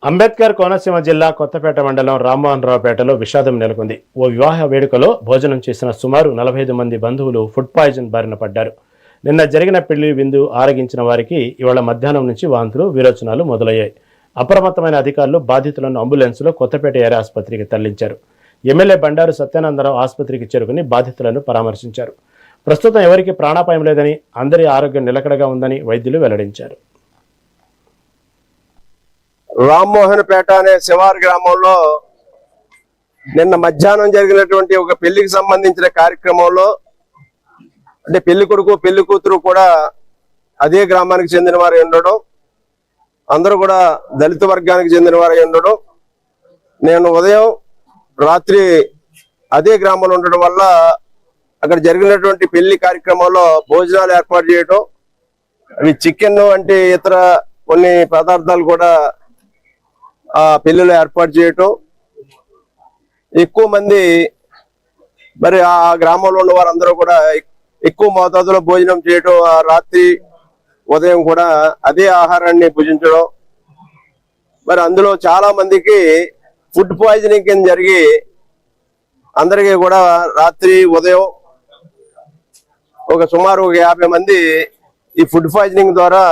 అంబేద్కర్ కోనసీమ జిల్లా కొత్తపేట మండలం రామ్మోహనరావుపేటలో విషాదం నెలకొంది. ఓ వివాహ వేడుకలో భోజనం చేసిన సుమారు 45 మంది బంధువులు ఫుడ్ పాయిజన్ బారిన పడ్డారు. నిన్న జరిగిన పెళ్లి విందు ఆరగించిన వారికి ఇవాళ మధ్యాహ్నం నుంచి వాంతులు విరోచనాలు మొదలయ్యాయి. అప్రమత్తమైన అధికారులు బాధితులను అంబులెన్స్లో కొత్తపేట ఏరియా ఆసుపత్రికి తరలించారు. ఎమ్మెల్యే బండారు సత్యానందరావు ఆసుపత్రికి చేరుకుని బాధితులను పరామర్శించారు. ప్రస్తుతం ఎవరికి ప్రాణాపాయం లేదని, అందరి ఆరోగ్యం నిలకడగా ఉందని వైద్యులు వెల్లడించారు. రామ్మోహనపేట అనే శివారు గ్రామంలో నిన్న మధ్యాహ్నం జరిగినటువంటి ఒక పెళ్లికి సంబంధించిన కార్యక్రమంలో అంటే పెళ్లి కొడుకు పెళ్లి కూతురు కూడా అదే గ్రామానికి చెందిన వారు ఉండడం, అందరూ కూడా దళిత వర్గానికి చెందిన వారు ఉండడం, నేను ఉదయం రాత్రి అదే గ్రామంలో ఉండడం వల్ల అక్కడ జరిగినటువంటి పెళ్లి కార్యక్రమంలో భోజనాలు ఏర్పాటు చేయడం, అవి చికెన్ అంటే ఇతర కొన్ని పదార్థాలు కూడా ఆ పెళ్లిలో ఏర్పాటు చేయటం, ఎక్కువ మంది మరి ఆ గ్రామంలో ఉన్న వారందరూ కూడా ఎక్కువ మోతాదులో భోజనం చేయటం, ఆ రాత్రి ఉదయం కూడా అదే ఆహారాన్ని భుజించడం, మరి అందులో చాలా మందికి ఫుడ్ పాయిజనింగ్ కింద జరిగి అందరికీ కూడా రాత్రి ఉదయం సుమారు 50 మంది ఈ ఫుడ్ పాయిజనింగ్ ద్వారా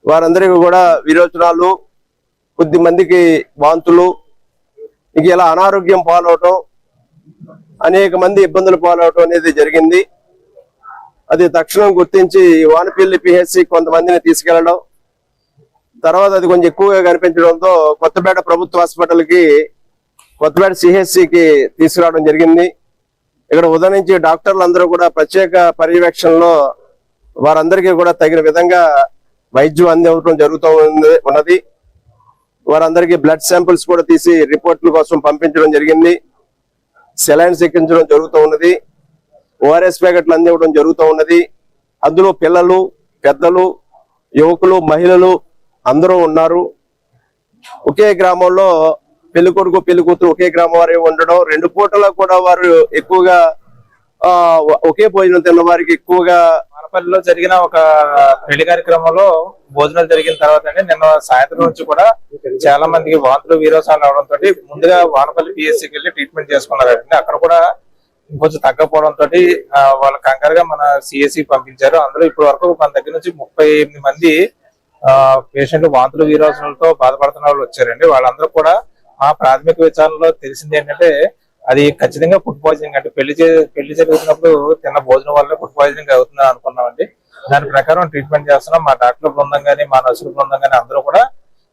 వారందరికీ కూడా విరోచనాలు, కొద్ది మందికి వాంతులు, ఇంక ఇలా అనారోగ్యం పాలవటం, అనేక మంది ఇబ్బందులు పాలవటం అనేది జరిగింది. అది తక్షణం గుర్తించి వానపల్లి పిహెచ్సి కొంతమందిని తీసుకెళ్లడం, తర్వాత అది కొంచెం ఎక్కువగా కనిపించడంతో కొత్తపేట ప్రభుత్వ హాస్పిటల్కి కొత్తపేట సిహెచ్సికి తీసుకురావడం జరిగింది. ఇక్కడ ఉదయం నుంచి డాక్టర్లు అందరూ కూడా ప్రత్యేక పర్యవేక్షణలో వారందరికీ కూడా తగిన విధంగా వైద్యం అందివ్వడం జరుగుతూ ఉన్నది. వారందరికీ బ్లడ్ శాంపిల్స్ కూడా తీసి రిపోర్ట్ల కోసం పంపించడం జరిగింది. సెలైన్స్ ఎక్కించడం జరుగుతూ ఉన్నది. ఓఆర్ఎస్ ప్యాకెట్లు అందివ్వడం జరుగుతూ ఉన్నది. అందులో పిల్లలు, పెద్దలు, యువకులు, మహిళలు అందరూ ఉన్నారు. ఒకే గ్రామంలో పెళ్లి కొడుకు పెళ్లి కూతురు ఒకే గ్రామం వారే ఉండడం, 2 పూటలా కూడా వారు ఎక్కువగా ఒకే భోజనం తిన్న వారికి ఎక్కువగా వానపల్లిలో జరిగిన ఒక పెళ్లి కార్యక్రమంలో భోజనాలు జరిగిన తర్వాత నిన్న సాయంత్రం నుంచి కూడా చాలా మందికి వాంతులు విరోచనాలు అవడంతో ముందుగా వానపల్లి పిఎస్సికి వెళ్ళి ట్రీట్మెంట్ చేసుకున్నారండి. అక్కడ కూడా కొంచెం తగ్గపోవడంతో వాళ్ళ కంగారుగా మన సిఎస్సి పంపించారు. అందులో ఇప్పటి వరకు మన దగ్గర నుంచి 38 మంది పేషెంట్లు వాంతులు విరోచనాలతో బాధపడుతున్న వాళ్ళు వచ్చారండి. వాళ్ళందరూ కూడా మా ప్రాథమిక విచారణలో తెలిసింది ఏంటంటే అది ఖచ్చితంగా ఫుడ్ పాయిజనింగ్, అంటే పెళ్లి జరుగుతున్నప్పుడు తిన్న భోజనం వల్ల ఫుడ్ పాయిజనింగ్ అవుతుందని అనుకున్నామండి. దాని ప్రకారం ట్రీట్మెంట్ చేస్తున్నాం. మా డాక్టర్ బృందం కానీ మా నర్సుల బృందం కానీ అందరూ కూడా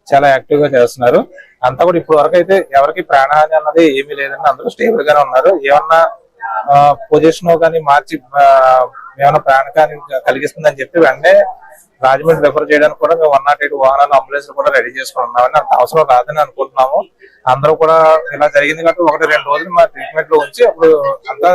చాలా యాక్టివ్ గా చేస్తున్నారు. అంతా కూడా ఇప్పటి వరకు అయితే ఎవరికి ప్రాణహాని అన్నది ఏమీ లేదండి. అందరూ స్టేబుల్ గానే ఉన్నారు. ఏమన్నా పొజిషన్ కానీ మార్చి ఏమన్నా ప్రాణహాని కలిగిస్తుందని చెప్పి వెంటనే రాజమండ్రి రెఫర్ చేయడానికి కూడా మేము 108 వాహనాలు, అంబులెన్స్ కూడా రెడీ చేసుకుని ఉన్నామని, అంత అవసరం రాదని అనుకుంటున్నాము. అందరూ కూడా ఇలా జరిగింది కాబట్టి 1-2 రోజులు మా ట్రీట్మెంట్ లో ఉంచి అప్పుడు అంతా